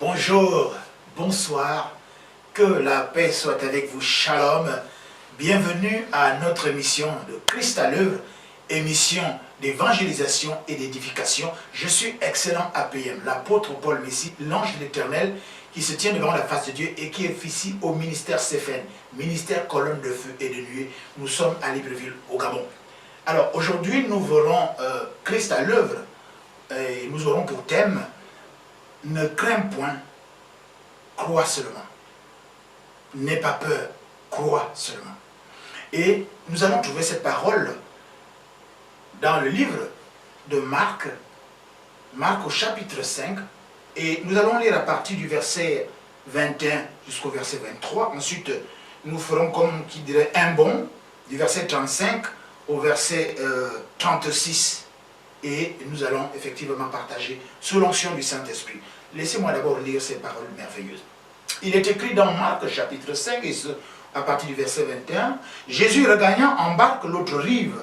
Bonjour, bonsoir, que la paix soit avec vous, shalom. Bienvenue à notre émission de Christ à l'œuvre, émission d'évangélisation et d'édification. Je suis excellent APM, l'apôtre Paul Messi, l'ange de l'Éternel, qui se tient devant la face de Dieu et qui officie au ministère CFN, ministère colonne de feu et de nuée. Nous sommes à Libreville, au Gabon. Alors aujourd'hui, nous verrons Christ à l'œuvre et nous aurons pour thème « Ne crains point, crois seulement. N'aie pas peur, crois seulement. » Et nous allons trouver cette parole dans le livre de Marc, Marc au chapitre 5, et nous allons lire à partir du verset 21 jusqu'au verset 23. Ensuite, nous ferons comme qui dirait un bond, du verset 35 au verset 36. Et nous allons effectivement partager sous l'onction du Saint-Esprit. Laissez-moi d'abord lire ces paroles merveilleuses. Il est écrit dans Marc chapitre 5, et ce, à partir du verset 21, « Jésus regagnant embarque l'autre rive,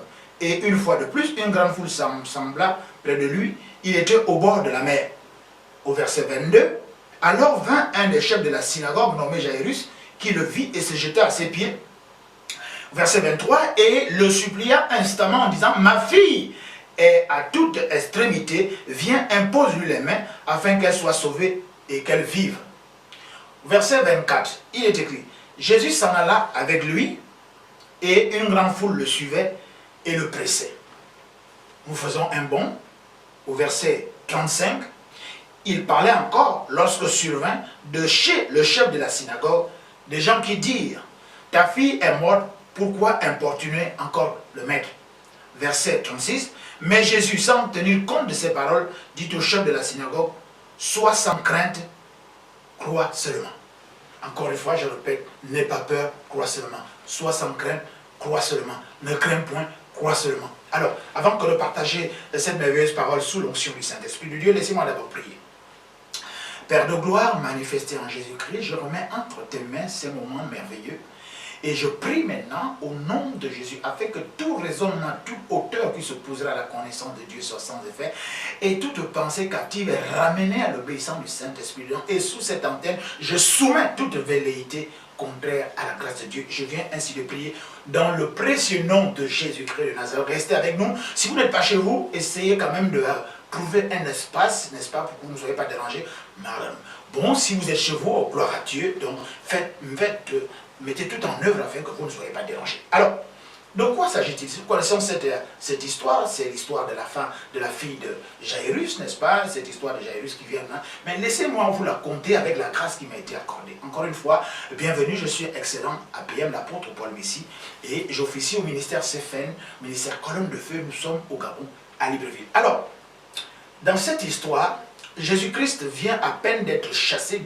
et une fois de plus, une grande foule sembla près de lui, il était au bord de la mer. » Au verset 22, « Alors vint un des chefs de la synagogue nommé Jairus, qui le vit et se jeta à ses pieds. » Verset 23, « Et le supplia instamment en disant, « Ma fille est à toute extrémité, viens, impose-lui les mains, afin qu'elle soit sauvée et qu'elle vive. » Verset 24, il est écrit, « Jésus s'en alla avec lui, et une grande foule le suivait et le pressait. » Nous faisons un bond au verset 35. Il parlait encore lorsque survint de chez le chef de la synagogue des gens qui dirent, « Ta fille est morte, pourquoi importuner encore le maître ?» Verset 36. Mais Jésus, sans tenir compte de ces paroles, dit au chef de la synagogue, « Sois sans crainte, crois seulement. » Encore une fois, je répète, n'aie pas peur, crois seulement. Sois sans crainte, crois seulement. Ne crains point, crois seulement. Alors, avant que de partager cette merveilleuse parole sous l'onction du Saint-Esprit de Dieu, laissez-moi d'abord prier. Père de gloire, manifesté en Jésus-Christ, je remets entre tes mains ces moments merveilleux. Et je prie maintenant au nom de Jésus, afin que tout raisonnement, toute hauteur qui se posera à la connaissance de Dieu soit sans effet, et toute pensée captive est ramenée à l'obéissance du Saint-Esprit. Et sous cette antenne, je soumets toute velléité contraire à la grâce de Dieu. Je viens ainsi de prier dans le précieux nom de Jésus-Christ de Nazareth. Restez avec nous. Si vous n'êtes pas chez vous, essayez quand même de trouver un espace, n'est-ce pas, pour que vous ne soyez pas dérangés. Bon, si vous êtes chez vous, oh, gloire à Dieu, donc mettez tout en œuvre afin que vous ne soyez pas dérangés. Alors, de quoi s'agit-il? Nous connaissons cette histoire, c'est l'histoire de la fille de Jairus, n'est-ce pas? Cette histoire de Jairus qui vient maintenant. Mais laissez-moi vous la conter avec la grâce qui m'a été accordée. Encore une fois, bienvenue, je suis excellent APM, l'apôtre Paul Messi, et j'officie au ministère CFN, ministère colonne de feu. Nous sommes au Gabon, à Libreville. Alors, dans cette histoire, Jésus-Christ vient à peine d'être chassé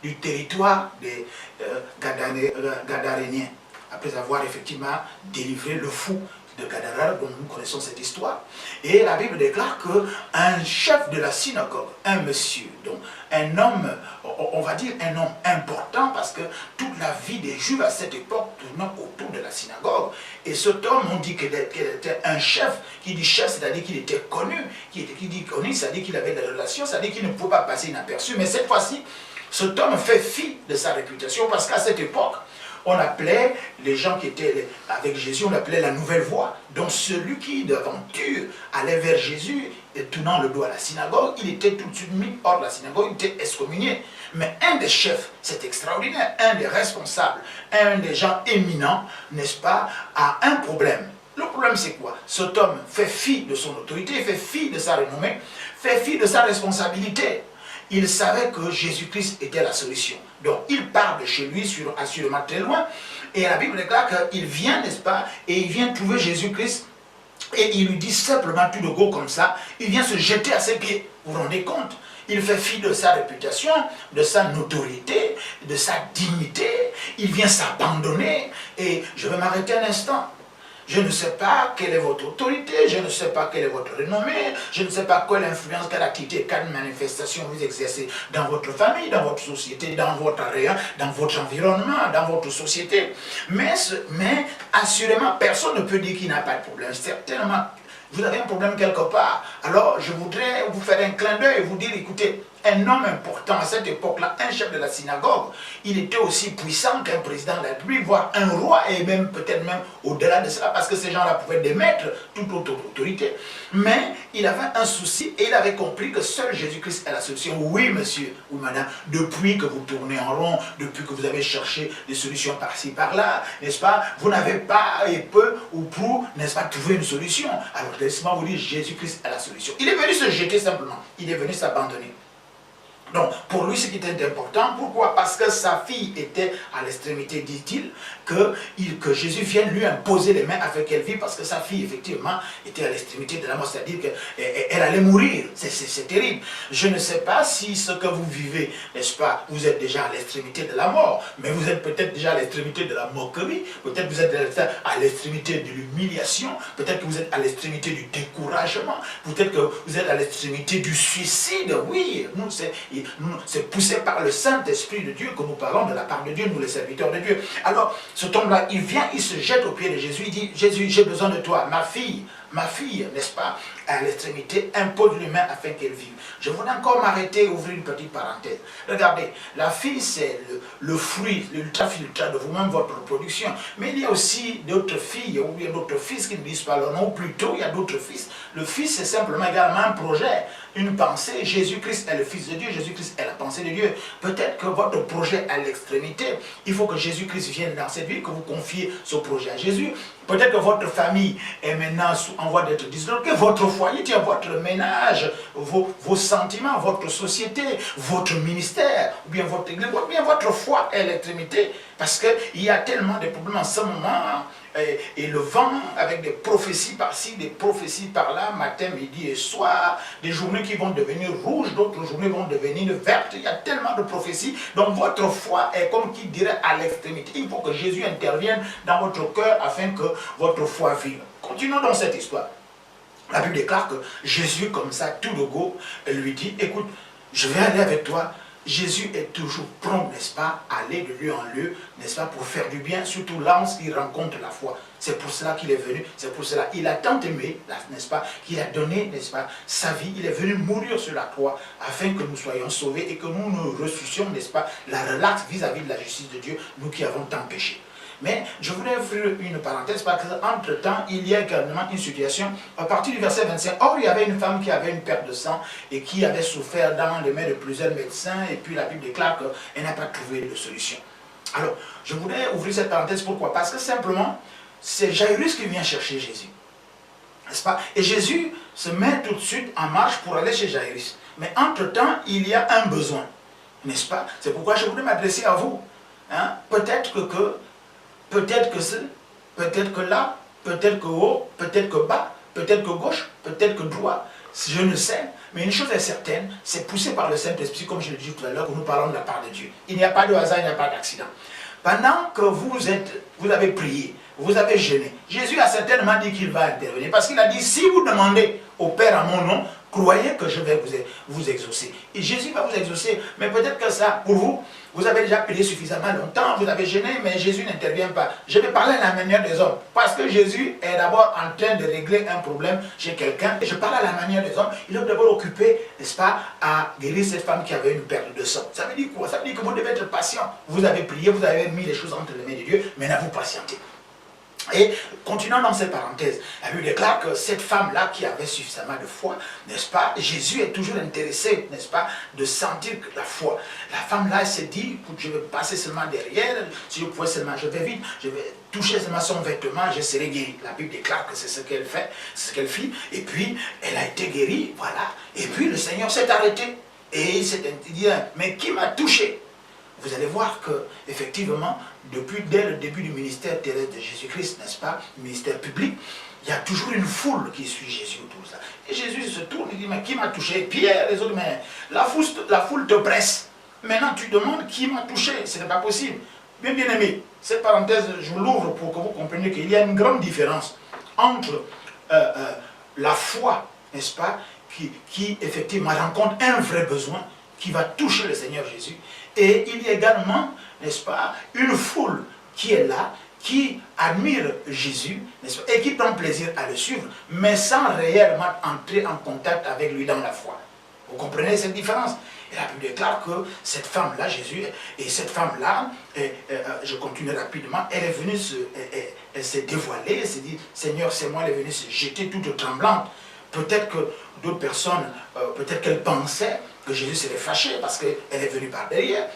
du territoire des Gadaréniens, après avoir effectivement délivré le fou de Gadara, dont nous connaissons cette histoire. Et la Bible déclare qu'un chef de la synagogue, un monsieur, donc un homme, on va dire un homme important, parce que toute la vie des Juifs à cette époque tournait autour de la synagogue. Et cet homme, on dit qu'il était un chef. Qui dit chef, c'est-à-dire qu'il était connu. Qui dit connu, c'est-à-dire qu'il avait des relations, c'est-à-dire qu'il ne pouvait pas passer inaperçu. Mais cette fois-ci, cet homme fait fi de sa réputation, parce qu'à cette époque, on appelait les gens qui étaient avec Jésus, on appelait la nouvelle voie. Donc celui qui d'aventure allait vers Jésus et tournant le dos à la synagogue, il était tout de suite mis hors de la synagogue, il était excommunié. Mais un des chefs, c'est extraordinaire, un des responsables, un des gens éminents, n'est-ce pas, a un problème. Le problème c'est quoi? Cet homme fait fi de son autorité, fait fi de sa renommée, fait fi de sa responsabilité. Il savait que Jésus-Christ était la solution. Donc il part de chez lui, assurément très loin, et la Bible déclare qu'il vient, n'est-ce pas, et il vient trouver Jésus-Christ, et il lui dit simplement tout de go comme ça, il vient se jeter à ses pieds. Vous vous rendez compte? Il fait fi de sa réputation, de sa notoriété, de sa dignité, il vient s'abandonner, et je vais m'arrêter un instant. Je ne sais pas quelle est votre autorité, je ne sais pas quelle est votre renommée, je ne sais pas quelle influence, quelle activité, quelle manifestation vous exercez dans votre famille, dans votre société, dans votre area, dans votre environnement, dans votre société. Mais assurément, personne ne peut dire qu'il n'a pas de problème. Certainement, vous avez un problème quelque part. Alors, je voudrais vous faire un clin d'œil et vous dire, écoutez, un homme important à cette époque-là, un chef de la synagogue. Il était aussi puissant qu'un président de la République, voire un roi, et même peut-être même au-delà de cela, parce que ces gens-là pouvaient démettre toute autre autorité. Mais il avait un souci et il avait compris que seul Jésus-Christ est la solution. Oui, monsieur ou madame, depuis que vous tournez en rond, depuis que vous avez cherché des solutions par-ci, par-là, n'est-ce pas, vous n'avez pas, et peu ou prou, n'est-ce pas, trouvé une solution. Alors laissez-moi vous dire, Jésus-Christ est la solution. Il est venu se jeter simplement, il est venu s'abandonner. Donc, pour lui, ce qui était important, pourquoi? Parce que sa fille était à l'extrémité, dit-il, que Jésus vienne lui imposer les mains afin qu'elle vive, parce que sa fille, effectivement, était à l'extrémité de la mort, c'est-à-dire qu'elle allait mourir. C'est terrible. Je ne sais pas si ce que vous vivez, n'est-ce pas, vous êtes déjà à l'extrémité de la mort, mais vous êtes peut-être déjà à l'extrémité de la moquerie, peut-être vous êtes à l'extrémité de l'humiliation, peut-être que vous êtes à l'extrémité du découragement, peut-être que vous êtes à l'extrémité du suicide. Oui, c'est poussé par le Saint-Esprit de Dieu que nous parlons de la part de Dieu, nous les serviteurs de Dieu. Alors, cet homme-là, il vient, il se jette aux pieds de Jésus, il dit, Jésus, j'ai besoin de toi, ma fille, n'est-ce pas, à l'extrémité, impose les mains afin qu'elle vive. Je voudrais encore m'arrêter et ouvrir une petite parenthèse. Regardez, la fille, c'est le fruit, l'ultra-filtra de vous-même, votre production. Mais il y a aussi d'autres filles, ou bien d'autres fils qui ne disent pas leur nom, ou plutôt, il y a d'autres fils. Le fils, c'est simplement également un projet, une pensée. Jésus-Christ est le Fils de Dieu, Jésus-Christ est la pensée de Dieu. Peut-être que votre projet est à l'extrémité, il faut que Jésus-Christ vienne dans cette vie, que vous confiez ce projet à Jésus. Peut-être que votre famille est maintenant en voie d'être disloquée, votre foyer, votre ménage, vos sentiments, votre société, votre ministère, ou bien votre église, ou bien votre foi est à l'extrémité, parce qu'il y a tellement de problèmes en ce moment, et le vent avec des prophéties par-ci, des prophéties par-là, matin, midi et soir, des journées qui vont devenir rouges, d'autres journées vont devenir vertes, il y a tellement de prophéties, donc votre foi est comme qui dirait à l'extrémité. Il faut que Jésus intervienne dans votre cœur afin que votre foi vive. Continuons dans cette histoire. La Bible déclare que Jésus, comme ça, tout de go, lui dit, écoute, je vais aller avec toi. Jésus est toujours prompt, n'est-ce pas, à aller de lieu en lieu, n'est-ce pas, pour faire du bien, surtout là où il rencontre la foi. C'est pour cela qu'il est venu, c'est pour cela qu'il a tant aimé, n'est-ce pas, qu'il a donné, n'est-ce pas, sa vie. Il est venu mourir sur la croix afin que nous soyons sauvés et que nous nous ressuscions, n'est-ce pas, la relaxe vis-à-vis de la justice de Dieu, nous qui avons tant péché. Mais je voudrais ouvrir une parenthèse parce qu'entre-temps, il y a également une situation, à partir du verset 25, or il y avait une femme qui avait une perte de sang et qui avait souffert dans les mains de plusieurs médecins, et puis la Bible déclare qu'elle n'a pas trouvé de solution. Alors, je voudrais ouvrir cette parenthèse, pourquoi? Parce que simplement, c'est Jairus qui vient chercher Jésus, n'est-ce pas? Et Jésus se met tout de suite en marche pour aller chez Jairus. Mais entre-temps, il y a un besoin, n'est-ce pas? C'est pourquoi je voudrais m'adresser à vous. Hein? Peut-être que là, peut-être que haut, peut-être que bas, peut-être que gauche, peut-être que droit, je ne sais, mais une chose est certaine, c'est poussé par le Saint-Esprit, comme je l'ai dit tout à l'heure, que nous parlons de la part de Dieu. Il n'y a pas de hasard, il n'y a pas d'accident. Pendant que vous avez prié, vous avez jeûné, Jésus a certainement dit qu'il va intervenir, parce qu'il a dit, si vous demandez au Père à mon nom, croyez que je vais vous exaucer. Et Jésus va vous exaucer, mais peut-être que ça, pour vous, vous avez déjà prié suffisamment longtemps, vous avez gêné, mais Jésus n'intervient pas. Je vais parler à la manière des hommes, parce que Jésus est d'abord en train de régler un problème chez quelqu'un, et je parle à la manière des hommes, il est d'abord occupé, n'est-ce pas, à guérir cette femme qui avait une perte de sang. Ça veut dire quoi? Ça veut dire que vous devez être patient. Vous avez prié, vous avez mis les choses entre les mains de Dieu, maintenant vous patientez. Et continuons dans cette parenthèse, la Bible déclare que cette femme-là qui avait suffisamment de foi, n'est-ce pas, Jésus est toujours intéressé, n'est-ce pas, de sentir la foi. La femme-là, elle s'est dit, écoute, je vais passer seulement derrière, si je pouvais seulement, je vais vite, je vais toucher seulement son vêtement, je serai guéri. La Bible déclare que c'est ce qu'elle fait, c'est ce qu'elle fit, et puis elle a été guérie, voilà. Et puis le Seigneur s'est arrêté, et il s'est dit, mais qui m'a touché? Vous allez voir que, effectivement, dès le début du ministère terrestre de Jésus-Christ, n'est-ce pas, le ministère public, il y a toujours une foule qui suit Jésus autour de ça. Et Jésus se tourne et dit, mais qui m'a touché? Pierre, les autres, mais la foule te presse. Maintenant, tu demandes qui m'a touché. Ce n'est pas possible. Bien aimé, cette parenthèse, je l'ouvre pour que vous compreniez qu'il y a une grande différence entre la foi, n'est-ce pas, qui effectivement rencontre un vrai besoin, qui va toucher le Seigneur Jésus. Et il y a également, n'est-ce pas, une foule qui est là, qui admire Jésus, n'est-ce pas, et qui prend plaisir à le suivre, mais sans réellement entrer en contact avec lui dans la foi. Vous comprenez cette différence? Et la Bible déclare que cette femme-là, Jésus, et cette femme-là, je continue rapidement, elle s'est dévoilée, elle s'est dit, Seigneur, c'est moi, elle est venue se jeter toute tremblante. Peut-être que d'autres personnes, peut-être qu'elles pensaient que Jésus serait fâché parce qu'elle est venue par derrière.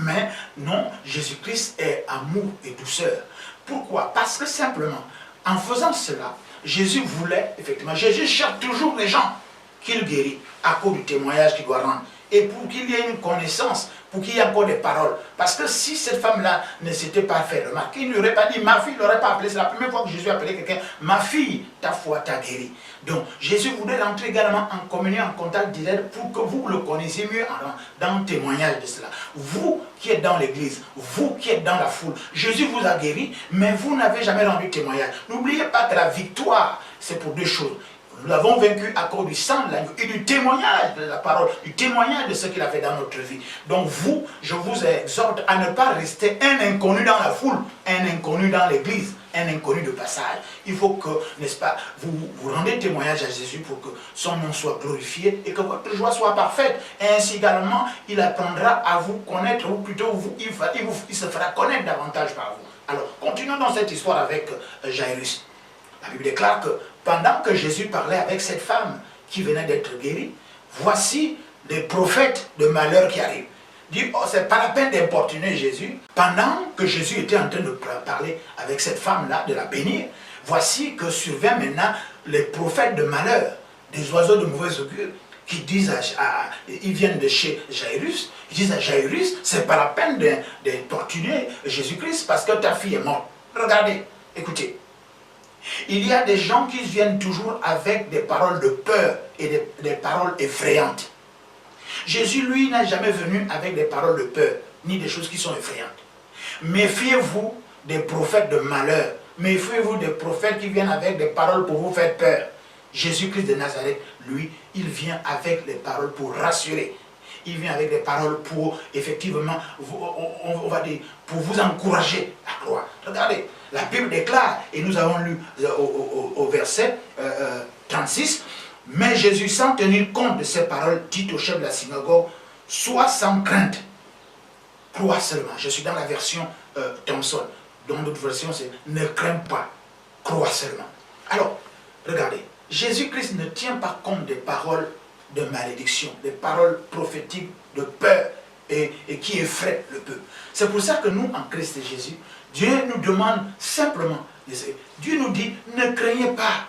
Mais non, Jésus-Christ est amour et douceur. Pourquoi? Parce que simplement, en faisant cela, Jésus voulait, effectivement, Jésus cherche toujours les gens qu'il guérit à cause du témoignage qu'il doit rendre. Et pour qu'il y ait une connaissance, pour qu'il y ait encore des paroles. Parce que si cette femme-là ne s'était pas fait remarquer, il n'aurait pas dit, ma fille, il n'aurait pas appelé. C'est la première fois que Jésus a appelé quelqu'un, ma fille, ta foi t'a guéri. Donc Jésus voulait rentrer également en communion, en contact direct pour que vous le connaissiez mieux dans le témoignage de cela. Vous qui êtes dans l'église, vous qui êtes dans la foule, Jésus vous a guéri, mais vous n'avez jamais rendu témoignage. N'oubliez pas que la victoire, c'est pour deux choses. Nous l'avons vaincu à cause du sang de l'agneau et du témoignage de la parole, du témoignage de ce qu'il a fait dans notre vie. Donc vous, je vous exhorte à ne pas rester un inconnu dans la foule, un inconnu dans l'église, un inconnu de passage. Il faut que, n'est-ce pas, vous rendez témoignage à Jésus pour que son nom soit glorifié et que votre joie soit parfaite. Et ainsi également, il apprendra à vous connaître, ou plutôt il se fera connaître davantage par vous. Alors, continuons dans cette histoire avec Jairus. La Bible déclare que pendant que Jésus parlait avec cette femme qui venait d'être guérie, voici des prophètes de malheur qui arrivent. Dit, oh, c'est pas la peine d'importuner Jésus. Pendant que Jésus était en train de parler avec cette femme-là, de la bénir, voici que survient maintenant les prophètes de malheur, des oiseaux de mauvais augure, qui disent ils viennent de chez Jairus, ils disent à Jairus, c'est pas la peine d'importuner Jésus-Christ parce que ta fille est morte. Regardez, écoutez. Il y a des gens qui viennent toujours avec des paroles de peur et des paroles effrayantes. Jésus, lui, n'a jamais venu avec des paroles de peur, ni des choses qui sont effrayantes. Méfiez-vous des prophètes de malheur. Méfiez-vous des prophètes qui viennent avec des paroles pour vous faire peur. Jésus-Christ de Nazareth, lui, il vient avec des paroles pour rassurer. Il vient avec des paroles pour, effectivement, on va dire, pour vous encourager à croire. Regardez, la Bible déclare, et nous avons lu au verset 36, mais Jésus, sans tenir compte de ces paroles, dit au chef de la synagogue, sois sans crainte, crois seulement. Je suis dans la version Thomson. Dans d'autres versions, c'est ne crains pas, crois seulement. Alors, regardez, Jésus-Christ ne tient pas compte des paroles de malédiction, des paroles prophétiques de peur et qui effraient le peuple. C'est pour ça que nous, en Christ Jésus, Dieu nous demande simplement, Dieu nous dit, ne craignez pas,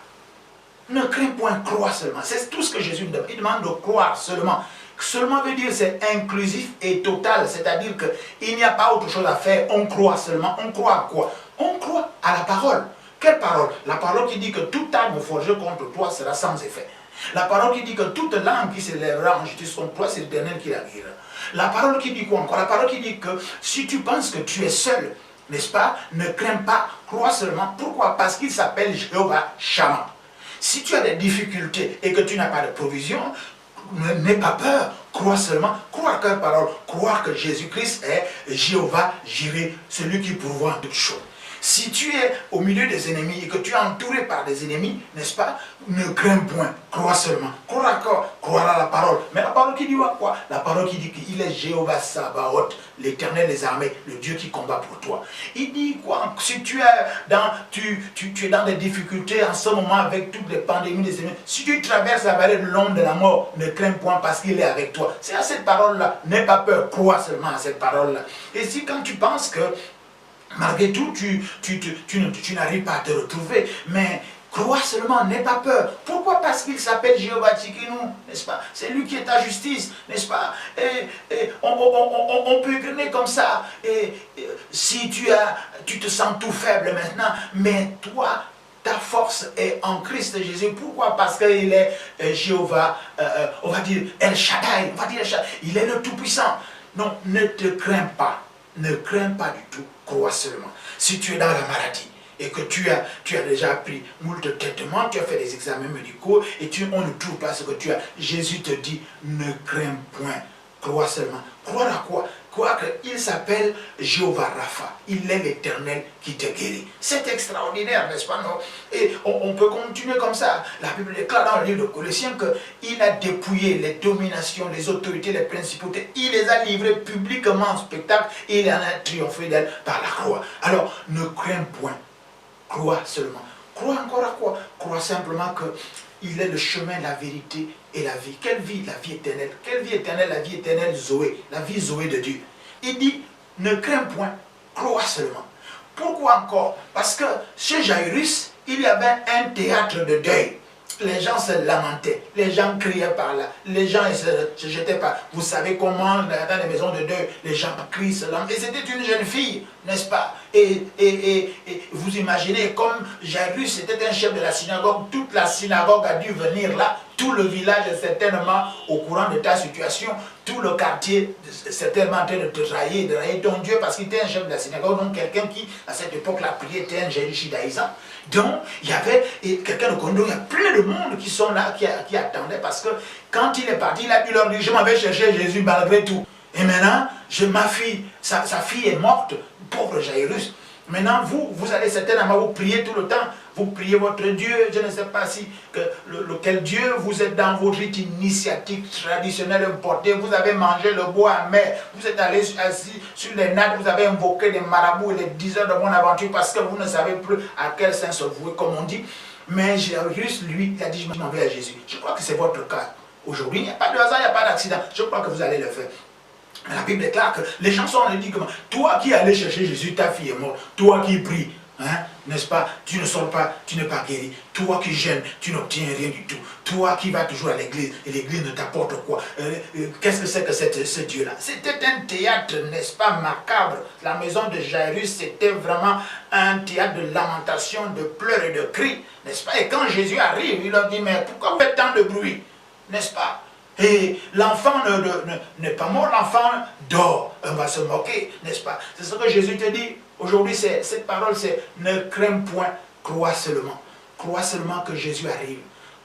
ne crains point, crois seulement. C'est tout ce que Jésus nous demande. Il demande de croire seulement. Seulement veut dire c'est inclusif et total, c'est-à-dire qu'il n'y a pas autre chose à faire, on croit seulement. On croit à quoi? On croit à la parole. Quelle parole? La parole qui dit que toute arme forgée contre toi sera sans effet. La parole qui dit que toute langue qui s'élèvera en justice contre toi, c'est l'Éternel qui la guérira. La parole qui dit quoi encore? La parole qui dit que si tu penses que tu es seul, n'est-ce pas, ne crains pas, crois seulement. Pourquoi? Parce qu'il s'appelle Jéhovah Shammah. Si tu as des difficultés et que tu n'as pas de provision, n'aie pas peur, crois seulement, croire quelle parole, croire que Jésus-Christ est Jéhovah Jireh, celui qui pourvoit en toutes choses. Si tu es au milieu des ennemis et que tu es entouré par des ennemis, n'est-ce pas, ne crains point, crois seulement. Croire à la parole. Mais la parole qui dit quoi? La parole qui dit qu'il est Jéhovah Sabaoth, l'Éternel des armées, le Dieu qui combat pour toi. Il dit quoi? Si tu es dans des difficultés en ce moment avec toutes les pandémies des ennemis, si tu traverses la vallée de l'ombre de la mort, ne crains point parce qu'il est avec toi. C'est à cette parole-là, n'aie pas peur, crois seulement à cette parole-là. Et si quand tu penses que malgré tout, tu n'arrives pas à te retrouver, mais crois seulement, n'aie pas peur. Pourquoi? Parce qu'il s'appelle Jéhovah Tsidkenu, n'est-ce pas? C'est lui qui est ta justice, n'est-ce pas? Et on peut griner comme ça. Et si tu te sens tout faible maintenant, mais toi, ta force est en Christ Jésus. Pourquoi? Parce qu'il est Jéhovah, on va dire El Shaddai, on va dire El Shaddai. Il est le Tout-Puissant. Non, ne te crains pas. Ne crains pas du tout, crois seulement. Si tu es dans la maladie et que tu as déjà pris moult traitements, tu as fait des examens médicaux et on ne trouve pas ce que tu as, Jésus te dit, ne crains point, crois seulement. Croire à quoi? Croire qu'il s'appelle Jéhovah Rapha. Il est l'Éternel qui te guérit. C'est extraordinaire, n'est-ce pas, non? Et on peut continuer comme ça. La Bible déclare dans le livre de Colossiens qu'il a dépouillé les dominations, les autorités, les principautés. Il les a livrées publiquement en spectacle et il en a triomphé d'elles par la croix. Alors, ne crains point. Crois seulement. Crois encore à quoi? Crois simplement qu'il est le chemin, la vérité et la vie. Quelle vie? La vie éternelle. Quelle vie éternelle? La vie éternelle Zoé. La vie Zoé de Dieu. Il dit, ne crains point, crois seulement. Pourquoi encore? Parce que chez Jairus, il y avait un théâtre de deuil. Les gens se lamentaient, les gens criaient par là, les gens se jetaient par. Vous savez comment dans les maisons de deuil, les gens crient, se lamentent. Et c'était une jeune fille, n'est-ce pas? Et vous imaginez, comme Jairus était un chef de la synagogue, toute la synagogue a dû venir là, tout le village est certainement au courant de ta situation, tout le quartier est certainement en train de te railler, de railler ton Dieu, parce qu'il était un chef de la synagogue, donc quelqu'un qui, à cette époque-là, priait, était un judaïsant. Donc, il y avait quelqu'un de Kondo, il y a plein de monde qui sont là, qui attendaient, parce que quand il est parti, il a pu leur dire, je m'en vais chercher Jésus malgré tout. Et maintenant, ma fille, sa fille est morte, pauvre Jairus. Maintenant, vous allez certainement vous prier tout le temps. Vous priez votre Dieu, je ne sais pas si lequel Dieu, vous êtes dans vos rites initiatiques traditionnels importés, vous avez mangé le bois amer, vous êtes allé assis sur les nattes, vous avez invoqué des marabouts et les 10 heures de bonne aventure parce que vous ne savez plus à quel saint se vouer, comme on dit. Mais Jairus, lui, il a dit, je m'en vais à Jésus. Je crois que c'est votre cas. Aujourd'hui, il n'y a pas de hasard, il n'y a pas d'accident. Je crois que vous allez le faire. Mais la Bible déclare que les chansons le disent comme toi qui allais chercher Jésus, ta fille est morte. Toi qui pries, hein, n'est-ce pas? Tu ne sors pas, tu n'es pas guéri. Toi qui gênes, tu n'obtiens rien du tout. Toi qui vas toujours à l'église et l'église ne t'apporte quoi? Qu'est-ce que c'est que ce Dieu-là? C'était un théâtre, n'est-ce pas, macabre. La maison de Jairus, c'était vraiment un théâtre de lamentation, de pleurs et de cris, n'est-ce pas? Et quand Jésus arrive, il leur dit, mais pourquoi vous faites tant de bruit? N'est-ce pas? Et l'enfant n'est pas mort, l'enfant dort. On va se moquer, n'est-ce pas? C'est ce que Jésus te dit. Aujourd'hui, cette parole, c'est ne crains point, crois seulement. Crois seulement que Jésus arrive.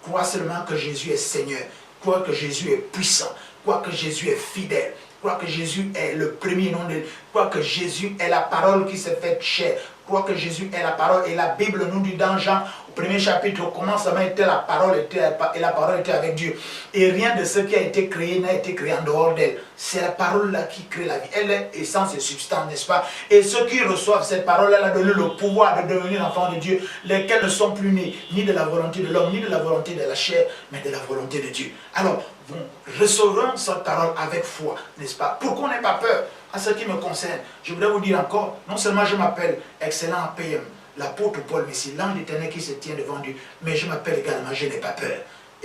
Crois seulement que Jésus est Seigneur. Crois que Jésus est puissant. Crois que Jésus est fidèle. Crois que Jésus est le premier nom de... Crois que Jésus est la parole qui s'est faite chair. Crois que Jésus est la parole. Et la Bible nous dit dans Jean, au premier chapitre, au commencement était la parole, et la parole était avec Dieu. Et rien de ce qui a été créé n'a été créé en dehors d'elle. C'est la parole-là qui crée la vie. Elle est essence et substance, n'est-ce pas? Et ceux qui reçoivent cette parole, elle a donné le pouvoir de devenir enfants de Dieu, lesquels ne sont plus nés ni de la volonté de l'homme, ni de la volonté de la chair, mais de la volonté de Dieu. Alors, vous recevrons cette parole avec foi, n'est-ce pas? Pour qu'on n'ait pas peur. En ce qui me concerne, je voudrais vous dire encore, non seulement je m'appelle excellent PM, l'apôtre Paul Messie, l'ange éternel qui se tient devant Dieu, mais je m'appelle également, je n'ai pas peur.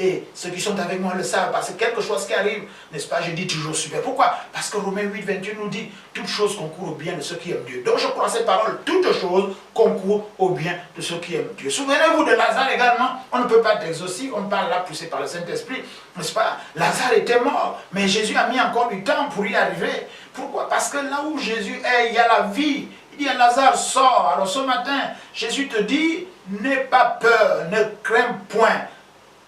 Et ceux qui sont avec moi le savent, parce que quelque chose qui arrive, n'est-ce pas, je dis toujours super. Pourquoi? Parce que Romains 8, 28 nous dit, toute chose concourt au bien de ceux qui aiment Dieu. Donc je crois cette parole, toute chose concourt au bien de ceux qui aiment Dieu. Souvenez-vous de Lazare également, on ne peut pas être exaucé, on parle là poussé par le Saint-Esprit, n'est-ce pas? Lazare était mort, mais Jésus a mis encore du temps pour y arriver. Pourquoi? Parce que là où Jésus est, il y a la vie. Il dit à Lazare, sors. Alors ce matin, Jésus te dit, n'aie pas peur, ne crains point.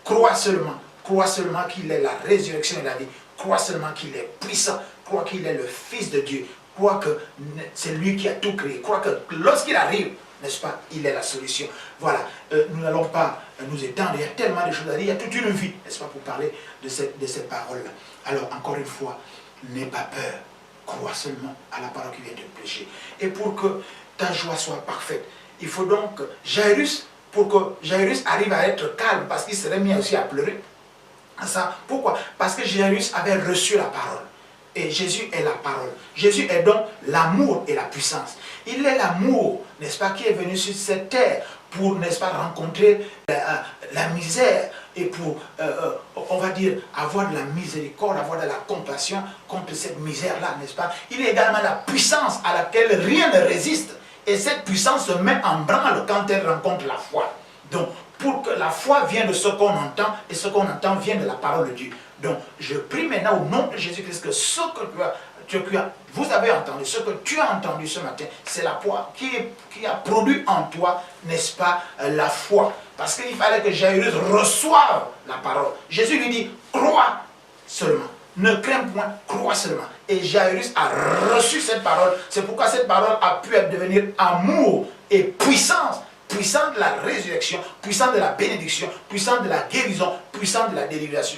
Crois seulement qu'il est la résurrection et la vie. Crois seulement qu'il est puissant. Crois qu'il est le Fils de Dieu. Crois que c'est lui qui a tout créé. Crois que lorsqu'il arrive, n'est-ce pas, il est la solution. Voilà, nous n'allons pas nous étendre. Il y a tellement de choses à dire. Il y a toute une vie, n'est-ce pas, pour parler de cette parole-là. Alors, encore une fois, n'aie pas peur. Crois seulement à la parole qui vient de prêcher. Et pour que ta joie soit parfaite, il faut donc Jairus, pour que Jairus arrive à être calme, parce qu'il serait mis aussi à pleurer. Ça, pourquoi? Parce que Jairus avait reçu la parole. Et Jésus est la parole. Jésus est donc l'amour et la puissance. Il est l'amour, n'est-ce pas, qui est venu sur cette terre pour, n'est-ce pas, rencontrer la misère et pour, on va dire, avoir de la miséricorde, avoir de la compassion contre cette misère-là, n'est-ce pas? Il est également la puissance à laquelle rien ne résiste. Et cette puissance se met en branle quand elle rencontre la foi. Donc, pour que la foi vienne de ce qu'on entend, et ce qu'on entend vient de la parole de Dieu. Donc, je prie maintenant au nom de Jésus-Christ que ce que vous avez entendu, ce que tu as entendu ce matin, c'est la foi qui a produit en toi, n'est-ce pas, la foi. Parce qu'il fallait que Jairus reçoive la parole. Jésus lui dit, crois seulement. Ne crains point, crois seulement. Et Jairus a reçu cette parole. C'est pourquoi cette parole a pu devenir amour et puissance. Puissant de la résurrection, puissant de la bénédiction, puissant de la guérison, puissant de la délivrance,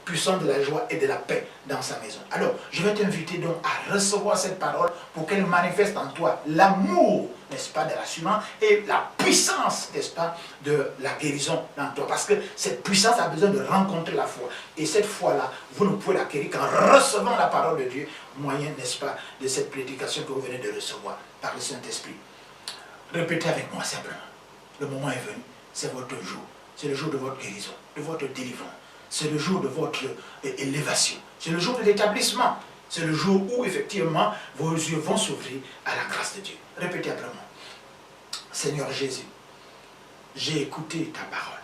puissant de la joie et de la paix dans sa maison. Alors, je vais t'inviter donc à recevoir cette parole pour qu'elle manifeste en toi l'amour, n'est-ce pas, de l'assurance et la puissance, n'est-ce pas, de la guérison dans toi. Parce que cette puissance a besoin de rencontrer la foi. Et cette foi-là, vous ne pouvez l'acquérir qu'en recevant la parole de Dieu, moyen, n'est-ce pas, de cette prédication que vous venez de recevoir par le Saint-Esprit. Répétez avec moi simplement. Le moment est venu. C'est votre jour. C'est le jour de votre guérison, de votre délivrance. C'est le jour de votre élévation. C'est le jour de l'établissement. C'est le jour où, effectivement, vos yeux vont s'ouvrir à la grâce de Dieu. Répétez après moi. Seigneur Jésus, j'ai écouté ta parole.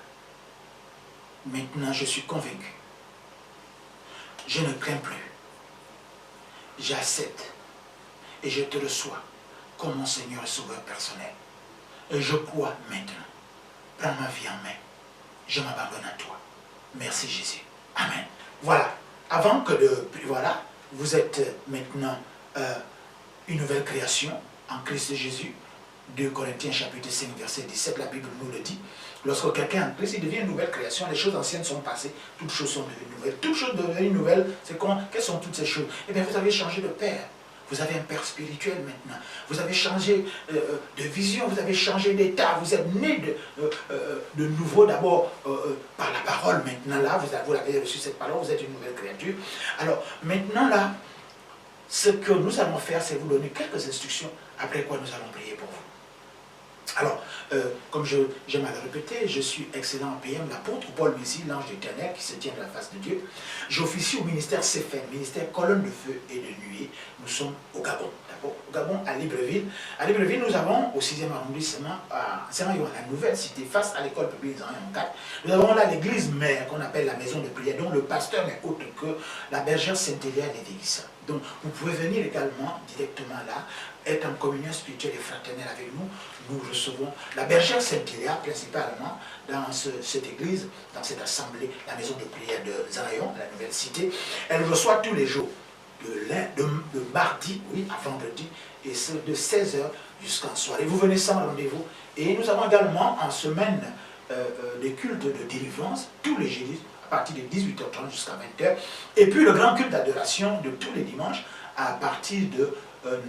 Maintenant, je suis convaincu. Je ne crains plus. J'accepte et je te reçois comme mon Seigneur et Sauveur personnel. Et je crois maintenant. Prends ma vie en main. Je m'abandonne à toi. Merci Jésus. Amen. Voilà. Avant que de... Voilà. Vous êtes maintenant une nouvelle création en Christ Jésus. 2 Corinthiens chapitre 5 verset 17. La Bible nous le dit. Lorsque quelqu'un en Christ, il devient une nouvelle création. Les choses anciennes sont passées. Toutes choses sont devenues nouvelles. Toutes choses devenues nouvelles. C'est quoi? Quelles sont toutes ces choses? Eh bien, vous avez changé de père. Vous avez un père spirituel maintenant. Vous avez changé de vision, vous avez changé d'état. Vous êtes né de nouveau d'abord par la parole. Maintenant là, vous avez reçu cette parole, vous êtes une nouvelle créature. Alors maintenant là, ce que nous allons faire, c'est vous donner quelques instructions, après quoi nous allons prier pour vous. Alors, comme j'aime à le répéter, je suis excellent en PM, l'apôtre Paul Messi, l'ange éternel qui se tient de la face de Dieu. J'officie au ministère CFN, ministère colonne de feu et de nuée. Nous sommes au Gabon. D'abord, au Gabon, à Libreville. À Libreville, nous avons au 6e arrondissement, à Saint-Rayon, la nouvelle cité, face à l'école publique de Saint-Rayon 4. Nous avons là l'église mère qu'on appelle la maison de prière, dont le pasteur n'est autre que la bergère Saint-Élia Lévégissa. Donc, vous pouvez venir également directement là, être en communion spirituelle et fraternelle avec nous. Nous recevons la bergère Saint-Élia, principalement, dans cette église, dans cette assemblée, la maison de prière de Saint-Rayon, la nouvelle cité. Elle reçoit tous les jours, de mardi, oui, à vendredi, et ce de 16h jusqu'en soirée. Vous venez sans rendez-vous. Et nous avons également en semaine des cultes de délivrance, tous les jeudis, à partir de 18h30 jusqu'à 20h. Et puis le grand culte d'adoration de tous les dimanches, à partir de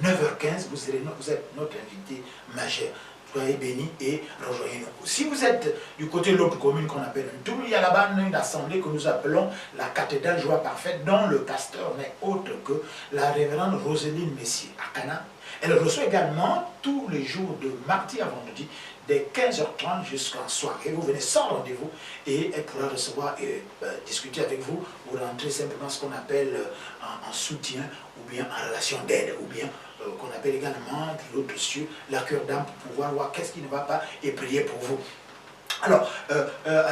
9h15, vous êtes notre invité majeur. Soyez bénis et rejoignez-nous. Si vous êtes du côté de l'autre commune qu'on appelle Ntoum, il y a là-bas une assemblée que nous appelons la cathédrale Joie Parfaite, dont le pasteur n'est autre que la révérende Roseline Messier à Cana. Elle reçoit également tous les jours de mardi à vendredi, dès 15h30 jusqu'en soirée. Vous venez sans rendez-vous et elle pourra recevoir et discuter avec vous. Vous rentrez simplement ce qu'on appelle en soutien ou bien en relation d'aide ou bien qu'on appelle également de l'autre cieux, la cœur d'âme pour pouvoir voir qu'est-ce qui ne va pas et prier pour vous. Alors,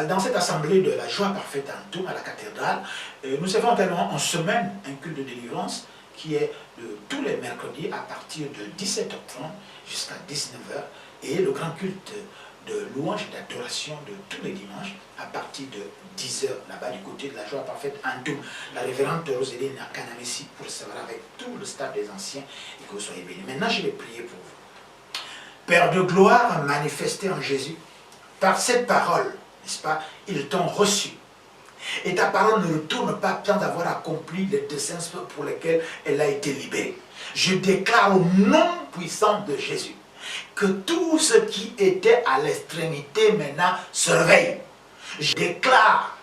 dans cette assemblée de la Joie Parfaite à Ntoum, à la cathédrale, nous avons également en semaine un culte de délivrance qui est tous les mercredis à partir de 17h30 jusqu'à 19h et le grand culte de louange et d'adoration de tous les dimanches à partir de 10h là-bas du côté de la Joie Parfaite à Ntoum. La révérende Roseline à Canamessi pour recevoir avec tout le staff des anciens et que vous soyez bénis. Maintenant, je vais prier pour vous. Père de gloire manifesté en Jésus, par cette parole, n'est-ce pas, ils t'ont reçu. Et ta parole ne retourne pas sans avoir accompli les desseins pour lesquels elle a été libérée. Je déclare au nom puissant de Jésus que tout ce qui était à l'extrémité maintenant se réveille. Je déclare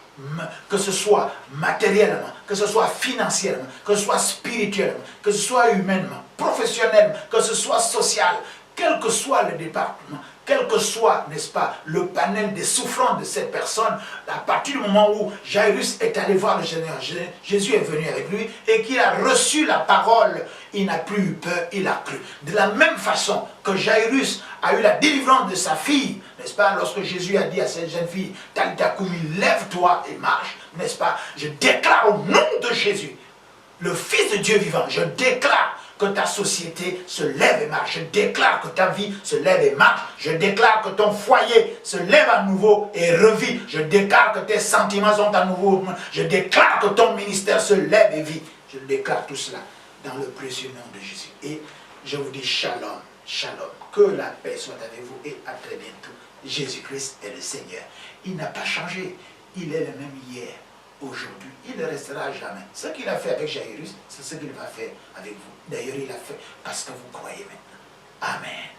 que ce soit matériellement, que ce soit financièrement, que ce soit spirituellement, que ce soit humainement, professionnellement, que ce soit social, quel que soit le département, quel que soit, n'est-ce pas, le panel des souffrances de cette personne, à partir du moment où Jairus est allé voir le Seigneur, Jésus est venu avec lui et qu'il a reçu la parole, il n'a plus eu peur, il a cru. De la même façon que Jairus a eu la délivrance de sa fille, n'est-ce pas, lorsque Jésus a dit à cette jeune fille, Talita Koumi, lève-toi et marche, n'est-ce pas, je déclare au nom de Jésus, le Fils de Dieu vivant, je déclare que ta société se lève et marche. Je déclare que ta vie se lève et marche. Je déclare que ton foyer se lève à nouveau et revit. Je déclare que tes sentiments sont à nouveau. Je déclare que ton ministère se lève et vit. Je déclare tout cela dans le précieux nom de Jésus. Et je vous dis shalom, shalom. Que la paix soit avec vous et à très bientôt. Jésus-Christ est le Seigneur. Il n'a pas changé. Il est le même hier, aujourd'hui. Il ne restera jamais. Ce qu'il a fait avec Jairus, c'est ce qu'il va faire avec vous. D'ailleurs, il a fait parce que vous croyez maintenant. Amen.